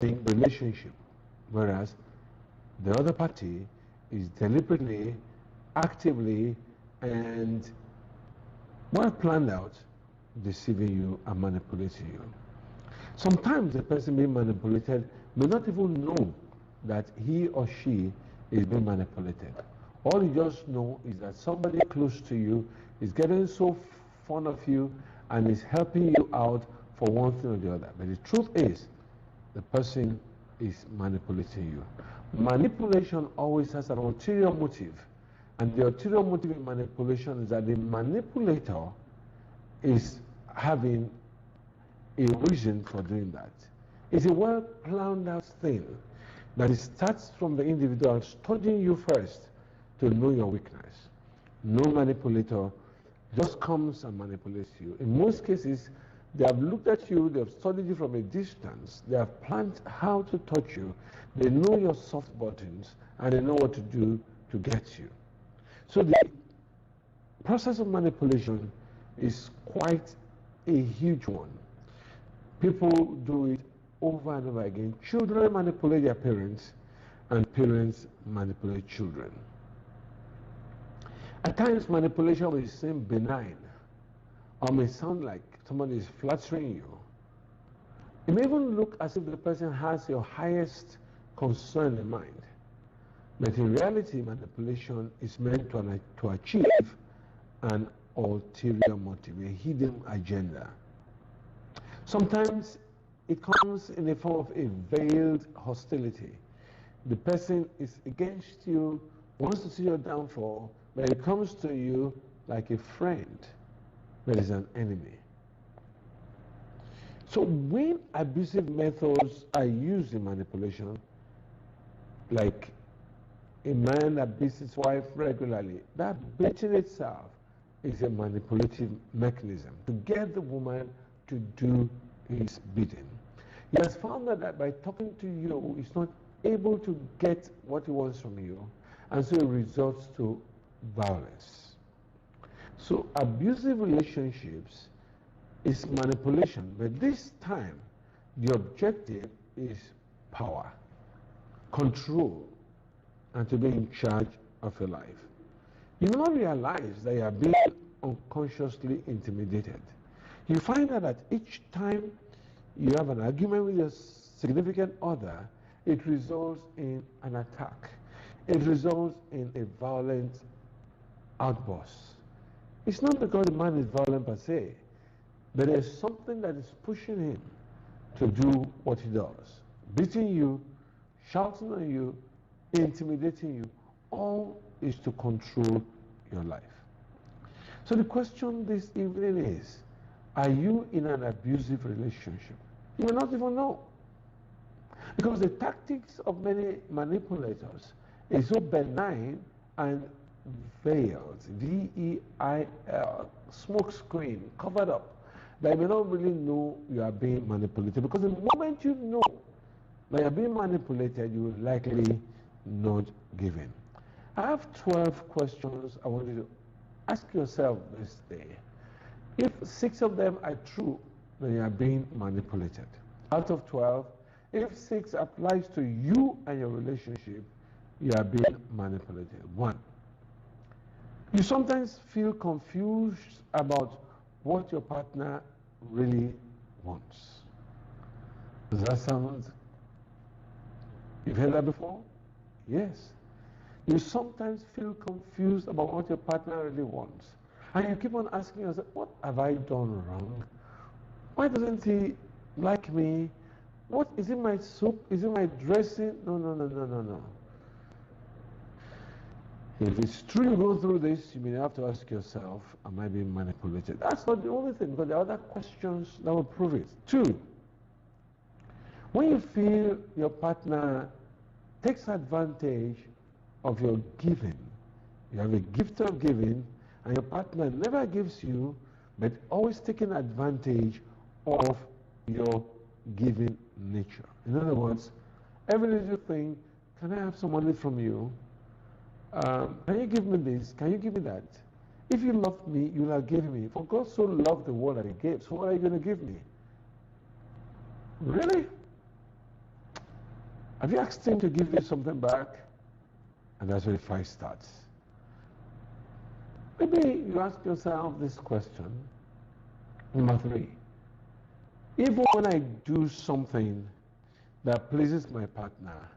in relationship, whereas the other party is deliberately, actively, and well planned out deceiving you and manipulating you. Sometimes the person being manipulated may not even know that he or she is being manipulated. All you just know is that somebody close to you is getting so fond of you and is helping you out for one thing or the other. But the truth is, the person is manipulating you. Manipulation always has an ulterior motive. And the ulterior motive in manipulation is that the manipulator is having a reason for doing that. It's a well planned out thing that it starts from the individual studying you first to know your weakness. No manipulator just comes and manipulates you. In most cases, they have looked at you, they have studied you from a distance, they have planned how to touch you, they know your soft buttons, and they know what to do to get you. So the process of manipulation is quite a huge one. People do it over and over again. Children manipulate their parents, and parents manipulate children. At times, manipulation may seem benign, or may sound like somebody is flattering you. It may even look as if the person has your highest concern in mind. But in reality, manipulation is meant to achieve an ulterior motive, a hidden agenda. Sometimes it comes in the form of a veiled hostility. The person is against you, wants to see your downfall, but it comes to you like a friend that is an enemy. So when abusive methods are used in manipulation, like a man that beats his wife regularly, that beating itself is a manipulative mechanism to get the woman to do his bidding. He has found that by talking to you, he's not able to get what he wants from you, and so it results to violence. So abusive relationships is manipulation, but this time the objective is power, control, and to be in charge of your life. You may not realize that you are being unconsciously intimidated. You find out that each time you have an argument with your significant other, it results in an attack. It results in a violent outburst. It's not because the man is violent per se, but there's something that is pushing him to do what he does. Beating you, shouting on you, intimidating you, all is to control your life. So the question this evening is, are you in an abusive relationship? You may not even know. Because the tactics of many manipulators is so benign and veiled, V-E-I-L, smoke screen, covered up, that you may not really know you are being manipulated. Because the moment you know that you are being manipulated, you will likely not give in. I have 12 questions I want you to ask yourself this day. If 6 of them are true, then you are being manipulated. Out of 12, if 6 applies to you and your relationship, you are being manipulated. 1, you sometimes feel confused about what your partner really wants. Does that sound? You've heard that before? Yes. You sometimes feel confused about what your partner really wants. And you keep on asking yourself, what have I done wrong? Why doesn't he like me? What is it, my soup? Is it my dressing? No. If it's true you go through this, you may have to ask yourself, am I being manipulated? That's not the only thing, because there are other questions that will prove it. 2, when you feel your partner takes advantage of your giving, you have a gift of giving, and your partner never gives you, but always taking advantage of your giving nature. In other words, every little thing, can I have some money from you? Can you give me this? Can you give me that? If you love me, you will have given me. For God so loved the world that he gave, so what are you going to give me? Really? Have you asked him to give you something back? And that's where the fight starts. Maybe you ask yourself this question. Number 3. Even when I do something that pleases my partner,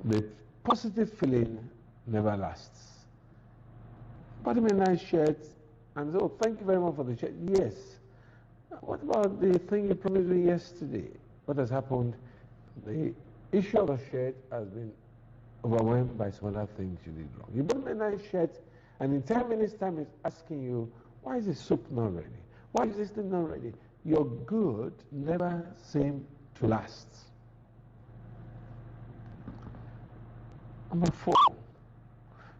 the positive feeling never lasts. Bought him a nice shirt and said, oh, thank you very much for the shirt. Yes. What about the thing you promised me yesterday? What has happened? The issue of the shirt has been overwhelmed by some other things you did wrong. You bought him a nice shirt, and in 10 minutes' time, he's asking you, why is the soup not ready? Why is this thing not ready? Your good never seems to last. Number 4.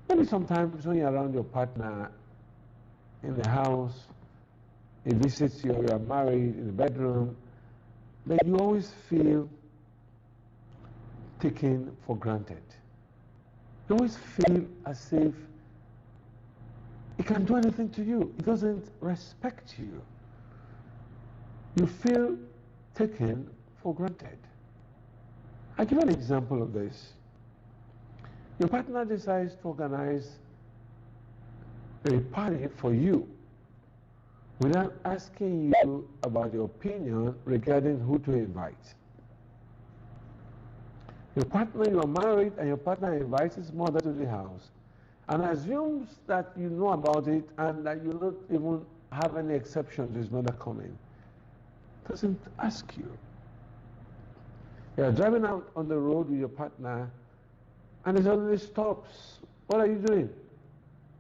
Maybe sometimes when you're around your partner in the house, he visits you, you are married in the bedroom, that you always feel taken for granted. You always feel as if he can do anything to you. He doesn't respect you. You feel taken for granted. I'll give you an example of this. Your partner decides to organize a party for you without asking you about your opinion regarding who to invite. Your partner, you are married, and your partner invites his mother to the house and assumes that you know about it and that you don't even have any exception to his mother coming. Doesn't ask you. You are driving out on the road with your partner, and he suddenly stops. What are you doing?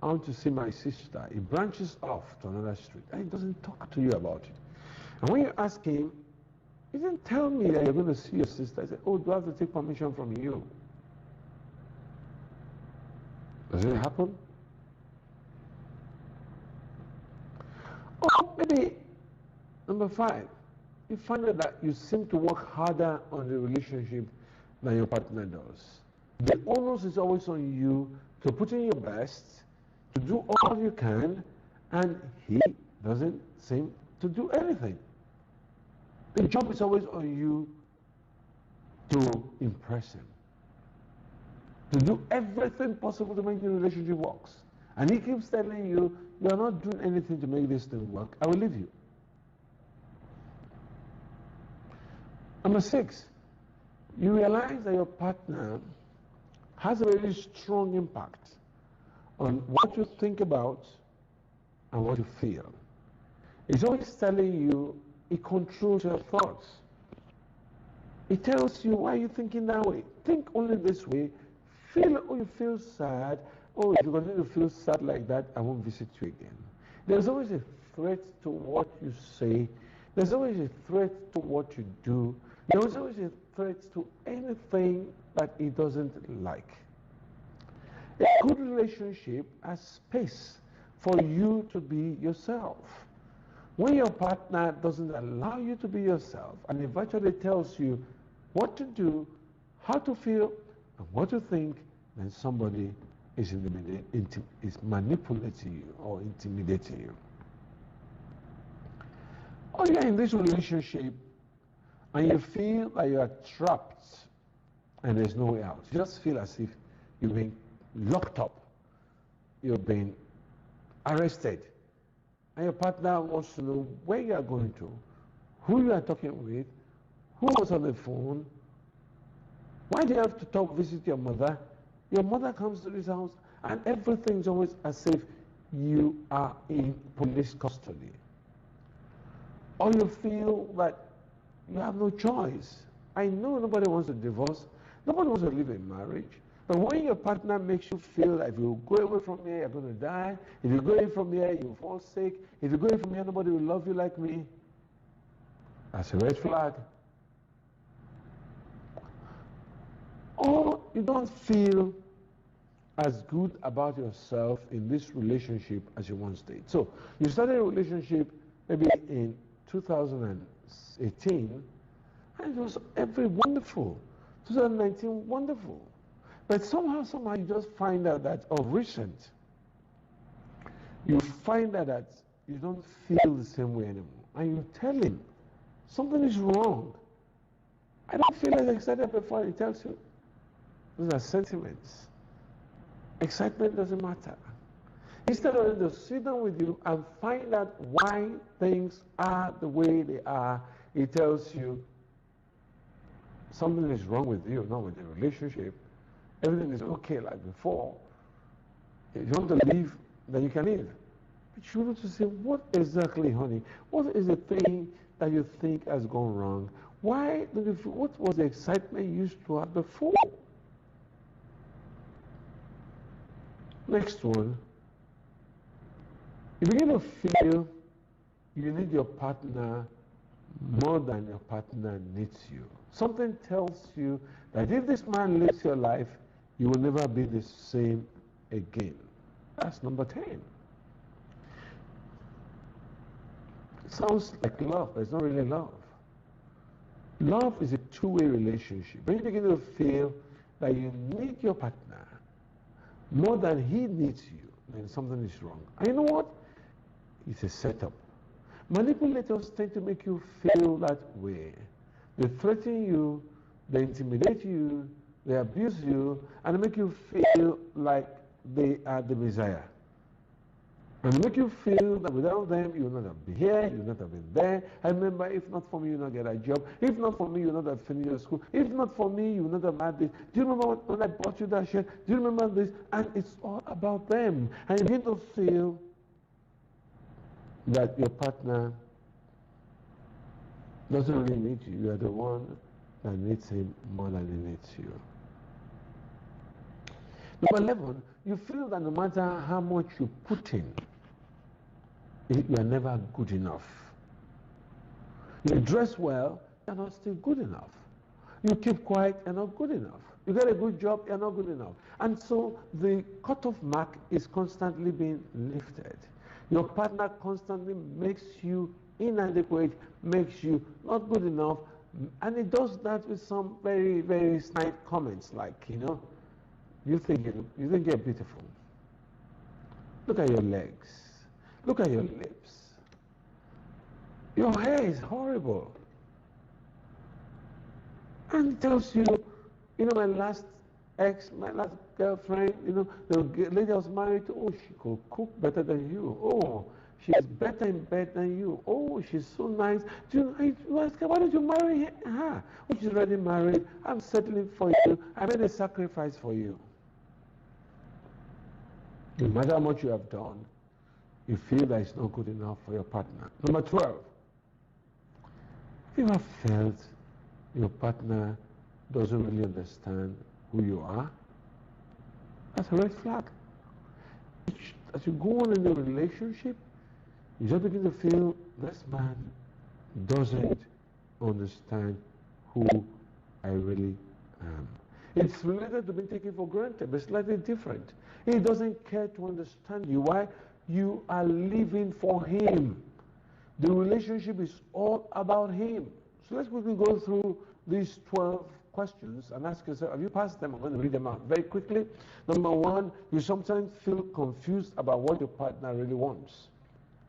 I want to see my sister. He branches off to another street, and he doesn't talk to you about it. And when you ask him, he didn't tell me that you're going to see your sister. I said, oh, do I have to take permission from you? Does it happen? Or maybe, number 5, you find out that you seem to work harder on the relationship than your partner does. The onus is always on you to put in your best, to do all you can, and he doesn't seem to do anything. The job is always on you to impress him, to do everything possible to make the relationship work. And he keeps telling you, you are not doing anything to make this thing work. I will leave you. Number 6, you realize that your partner has a very strong impact on what you think about and what you feel. He's always telling you, he controls your thoughts. He tells you, why are you thinking that way? Think only this way. Feel, oh, you feel sad. Oh, if you continue to feel sad like that, I won't visit you again. There's always a threat to what you say. There's always a threat to what you do. There's always a threat to anything that he doesn't like. A good relationship has space for you to be yourself. When your partner doesn't allow you to be yourself and eventually tells you what to do, how to feel, and what to think, then somebody is manipulating you or intimidating you. Or you're in this relationship and you feel that you are trapped and there's no way out. You just feel as if you've been locked up, you've been arrested, and your partner wants to know where you are going to, who you are talking with, who was on the phone, why do you have to visit your mother? Your mother comes to this house and everything's always as if you are in police custody. Or you feel that you have no choice. I know nobody wants a divorce, nobody wants to live in marriage, but when your partner makes you feel that if you go away from here, you're going to die, if you go away from here, you fall sick, if you go away from here, nobody will love you like me, that's a red flag. Or you don't feel as good about yourself in this relationship as you once did. So you started a relationship maybe in 2018, and it was every wonderful. 2019, wonderful. But somehow you just find out that of recent, you find out that you don't feel the same way anymore. And you tell him, something is wrong. I don't feel as excited before. He tells you. Those are sentiments. Excitement doesn't matter. Instead of him to sit down with you and find out why things are the way they are, he tells you something is wrong with you, not with the relationship. Everything is okay like before. If you want to leave, then you can leave. But you want to say, what exactly, honey? What is the thing that you think has gone wrong? Why do you feel, what was the excitement you used to have before? Next one. You begin to feel you need your partner more than your partner needs you. Something tells you that if this man lives your life, you will never be the same again. That's number 10. It sounds like love, but it's not really love. Love is a two-way relationship. When you begin to feel that you need your partner more than he needs you, then something is wrong. And you know what? It's a setup. Manipulators tend to make you feel that way. They threaten you, they intimidate you, they abuse you, and they make you feel like they are the Messiah. And they make you feel that without them, you will not have been here, you will not have been there. I remember, if not for me, you will not get a job. If not for me, you will not have finished your school. If not for me, you will not have had this. Do you remember when I bought you that shirt? Do you remember this? And it's all about them. And you begin to feel that your partner doesn't really need you. You are the one that needs him more than he needs you. Number 11, you feel that no matter how much you put in, you are never good enough. You dress well, you're not still good enough. You keep quiet, you're not good enough. You get a good job, you're not good enough. And so the cutoff mark is constantly being lifted. Your partner constantly makes you inadequate, makes you not good enough, and it does that with some very, very snide comments like, you think you're beautiful. Look at your legs. Look at your lips. Your hair is horrible. And it tells you, my last girlfriend, the lady I was married to, oh, she could cook better than you. Oh, she's better in bed than you. Oh, she's so nice. Why don't you marry her? Oh, she's already married. I'm settling for you. I made a sacrifice for you. No matter how much you have done, you feel that it's not good enough for your partner. Number 12. Have you ever felt your partner doesn't really understand who you are? That's a red flag. As you go on in the relationship, you just begin to feel this man doesn't understand who I really am. It's related to being taken for granted, but slightly different. He doesn't care to understand you. Why? You are living for him. The relationship is all about him. So let's quickly go through these 12 questions and ask yourself, have you passed them? I'm going to read them out very quickly. Number 1, you sometimes feel confused about what your partner really wants.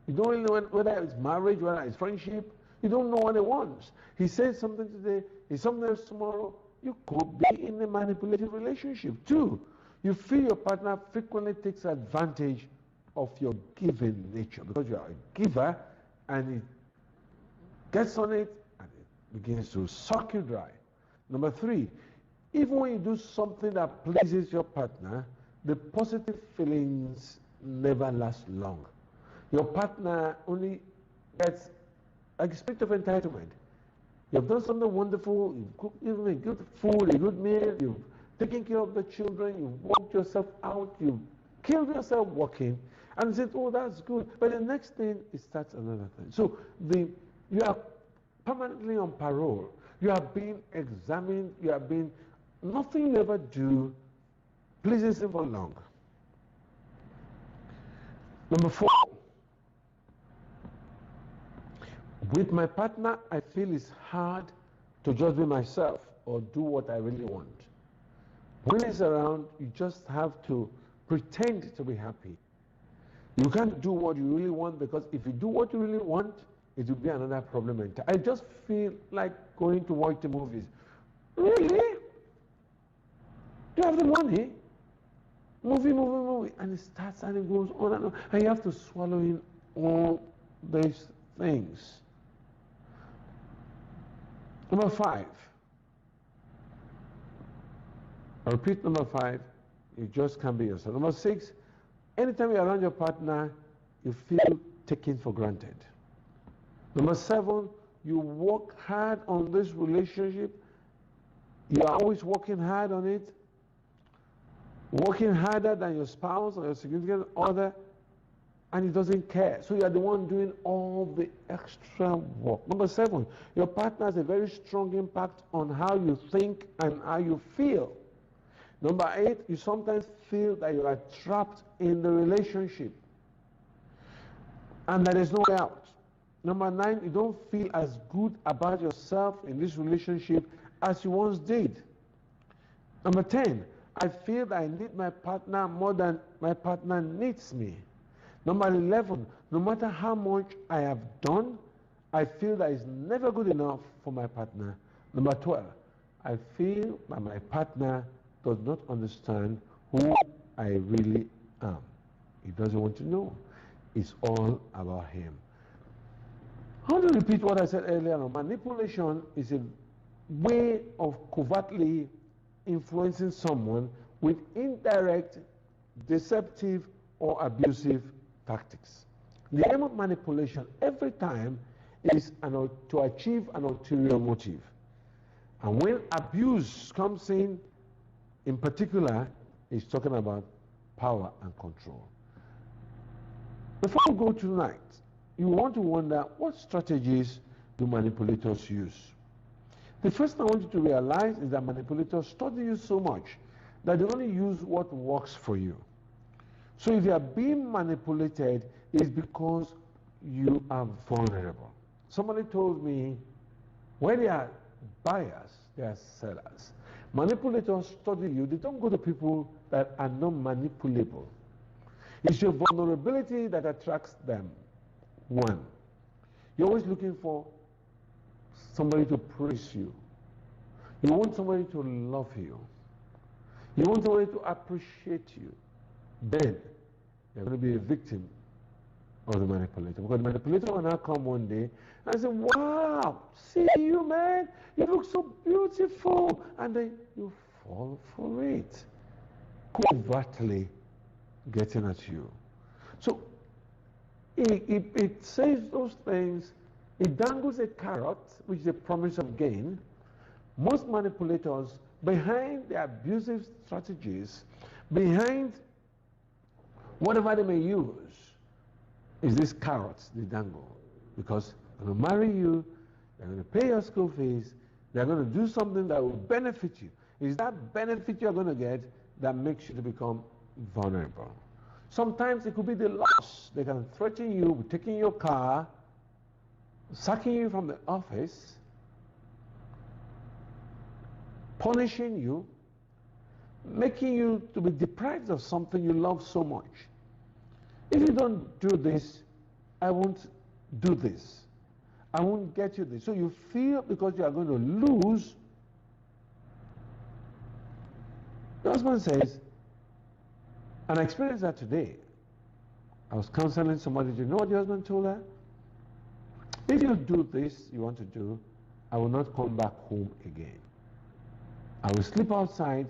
You don't really know whether it's marriage, whether it's friendship. You don't know what he wants. He says something today, he's something else tomorrow. You could be in a manipulative relationship too. You feel your partner frequently takes advantage of your giving nature because you are a giver, and he gets on it and it begins to suck you dry. Number 3, even when you do something that pleases your partner, the positive feelings never last long. Your partner only gets a spirit of entitlement. You've done something wonderful, you've cooked even a good food, a good meal, you've taken care of the children, you've worked yourself out, you've killed yourself working, and said, oh, that's good. But the next thing, it starts another thing. So you are permanently on parole. You are being examined, you are being, nothing you ever do pleases him for long. Number 4, with my partner, I feel it's hard to just be myself or do what I really want. When he's around, you just have to pretend to be happy. You can't do what you really want, because if you do what you really want, it will be another problem. I just feel like going to watch the movies. Really? You have the money? Movie. And it starts and it goes on and on. And you have to swallow in all these things. Number 5. I repeat, number 5, you just can't be yourself. Number 6, anytime you're around your partner, you feel taken for granted. Number 7, you work hard on this relationship. You are always working hard on it, working harder than your spouse or your significant other, and he doesn't care. So you are the one doing all the extra work. Number 7, your partner has a very strong impact on how you think and how you feel. Number 8, you sometimes feel that you are trapped in the relationship and there is no way out. Number 9, you don't feel as good about yourself in this relationship as you once did. Number 10, I feel that I need my partner more than my partner needs me. Number 11, no matter how much I have done, I feel that it's never good enough for my partner. Number 12, I feel that my partner does not understand who I really am. He doesn't want to know. It's all about him. I want to repeat what I said earlier on. Manipulation is a way of covertly influencing someone with indirect, deceptive, or abusive tactics. The aim of manipulation every time is to achieve an ulterior motive. And when abuse comes in particular, it's talking about power and control. Before we go tonight, you want to wonder, what strategies do manipulators use? The first thing I want you to realize is that manipulators study you so much that they only use what works for you. So if you are being manipulated, it's because you are vulnerable. Somebody told me, when they are buyers, they are sellers. Manipulators study you. They don't go to people that are not manipulable. It's your vulnerability that attracts them. 1, you're always looking for somebody to praise you. You want somebody to love you. You want somebody to appreciate you. Then you're going to be a victim of the manipulator. Because the manipulator will now come one day and say, wow, see you, man. You look so beautiful. And then you fall for it. Covertly getting at you. So it says those things. It dangles a carrot, which is a promise of gain. Most manipulators, behind their abusive strategies, behind whatever they may use, is this carrot they dangle. Because they're going to marry you, they're going to pay your school fees, they're going to do something that will benefit you. It's that benefit you're going to get that makes you to become vulnerable. Sometimes it could be the loss. They can threaten you with taking your car, sacking you from the office, punishing you, making you to be deprived of something you love so much. If you don't do this, I won't do this. I won't get you this. So you feel because you are going to lose. The husband says, and I experienced that today. I was counseling somebody. Do you know what the husband told her? If you do this you want to do, I will not come back home again. I will sleep outside,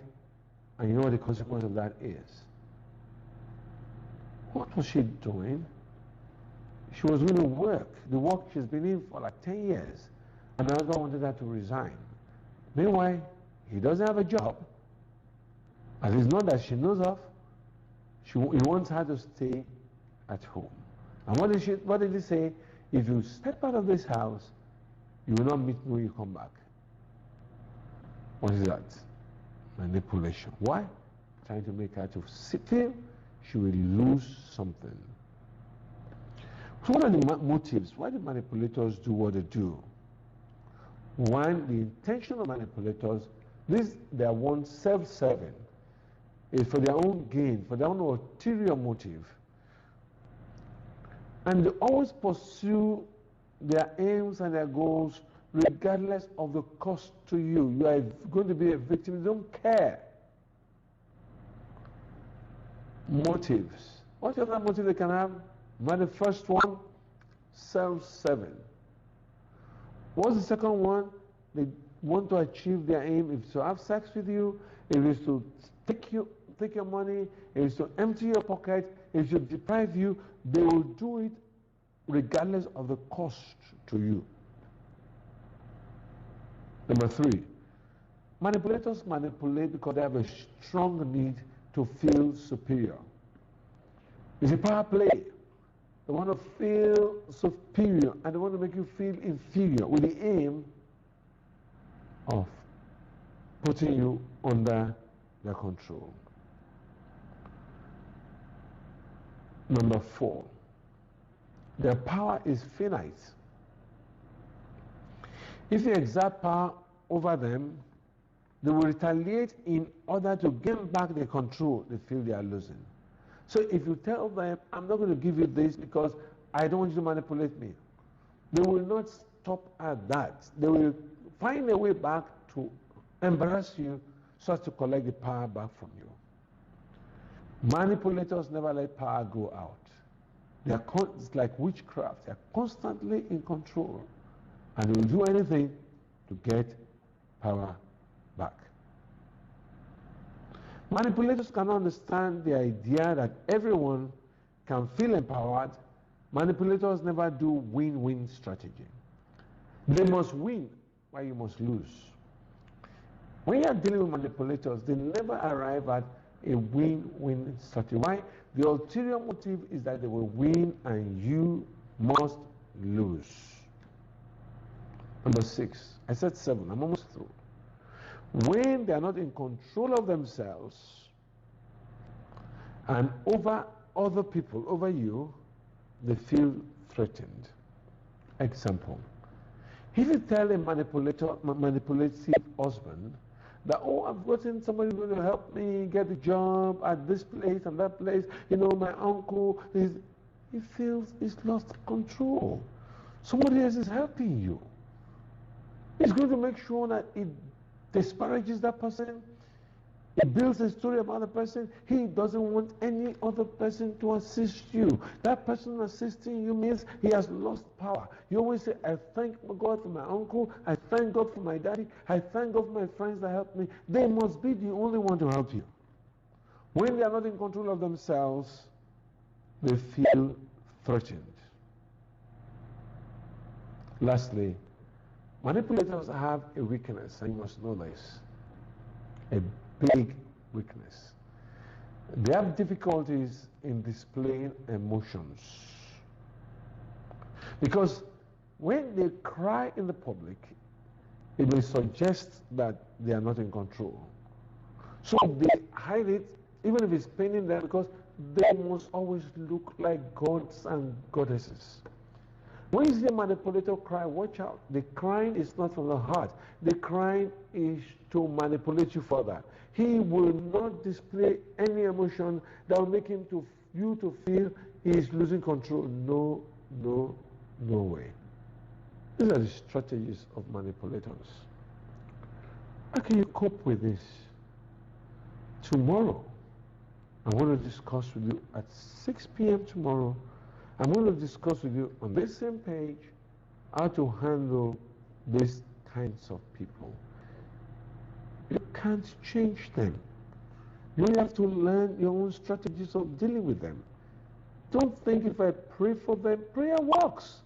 and you know what the consequence of that is. What was she doing? She was going to work, the work she's been in for like 10 years, and the husband wanted her to resign. Meanwhile, he doesn't have a job, at least not that she knows of. He wants her to stay at home. And what did he say? If you step out of this house, you will not meet me when you come back. What is that? Manipulation. Why? Trying to make her to feel she will lose something. So what are the motives? Why do manipulators do what they do? One, the intention of manipulators, they are one self-serving. It's for their own gain, for their own ulterior motive. And they always pursue their aims and their goals regardless of the cost to you. You are going to be a victim. You don't care. Motives. What other motive they can have? Not the first one, self-serving. What's the second one? They want to achieve their aim. If it's to have sex with you, if it's to take your money, if it's to empty your pocket, if it's to deprive you, they will do it regardless of the cost to you. Number 3, manipulators manipulate because they have a strong need to feel superior. It's a power play. They want to feel superior and they want to make you feel inferior with the aim of putting you under their control. Number 4, their power is finite. If you exert power over them, they will retaliate in order to gain back the control they feel they are losing. So if you tell them, I'm not going to give you this because I don't want you to manipulate me, they will not stop at that. They will find a way back to embarrass you so as to collect the power back from you. Manipulators never let power go out. It's like witchcraft. They are constantly in control and they will do anything to get power back. Manipulators cannot understand the idea that everyone can feel empowered. Manipulators never do win-win strategy. They must win while you must lose. When you are dealing with manipulators, they never arrive at a win-win strategy. Why? The ulterior motive is that they will win and you must lose. Number 6. I said 7. I'm almost through. When they are not in control of themselves and over other people, over you, they feel threatened. Example. If you tell a manipulative husband that, oh, I've gotten somebody who's going to help me get a job at this place and that place, you know, my uncle, he feels he's lost control. Somebody else is helping you. He's going to make sure that it disparages that person. He builds a story about the person. He doesn't want any other person to assist you. That person assisting you means he has lost power. You always say, I thank God for my uncle. I thank God for my daddy. I thank God for my friends that helped me. They must be the only one to help you. When they are not in control of themselves, they feel threatened. Lastly, manipulators have a weakness, and you must know this. A big weakness. They have difficulties in displaying emotions. Because when they cry in the public, it may suggest that they are not in control. So they hide it, even if it's paining them, because they must always look like gods and goddesses. When you see a manipulator cry, watch out. The crying is not from the heart. The crying is to manipulate you further. He will not display any emotion that will make you to feel he is losing control. No, no, no way. These are the strategies of manipulators. How can you cope with this? Tomorrow, I want to discuss with you at 6 p.m. tomorrow. I'm going to discuss with you on this same page how to handle these kinds of people. You can't change them. You have to learn your own strategies of dealing with them. Don't think if I pray for them, prayer works.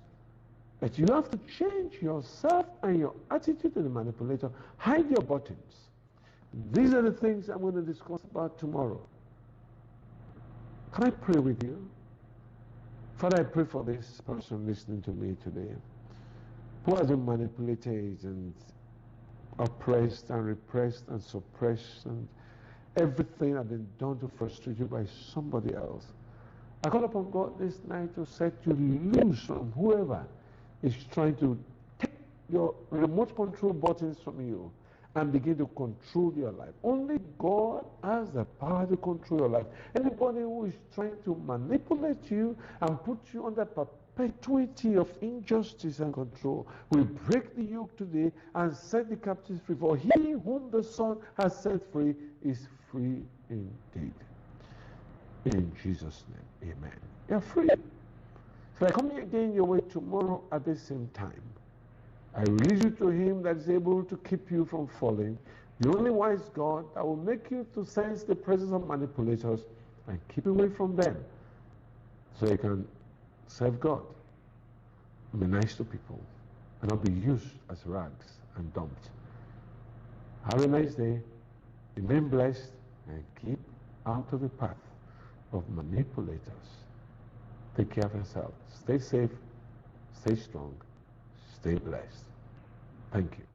But you have to change yourself and your attitude to the manipulator. Hide your buttons. These are the things I'm going to discuss about tomorrow. Can I pray with you? Father, I pray for this person listening to me today who has been manipulated and oppressed and repressed and suppressed, and everything has been done to frustrate you by somebody else. I call upon God this night to set you loose from whoever is trying to take your remote control buttons from you and begin to control your life. Only God has the power to control your life. Anybody who is trying to manipulate you and put you under perpetuity of injustice and control. We break the yoke today and set the captives free. For he whom the Son has set free is free indeed. In Jesus' name, amen. You're free. So I come again your way tomorrow at the same time. I release you to him that is able to keep you from falling, the only wise God that will make you to sense the presence of manipulators and keep away from them so you can serve God, be nice to people, and not be used as rags and dumped. Have a nice day, remain blessed, and keep out of the path of manipulators. Take care of yourself. Stay safe, stay strong, stay blessed. Thank you.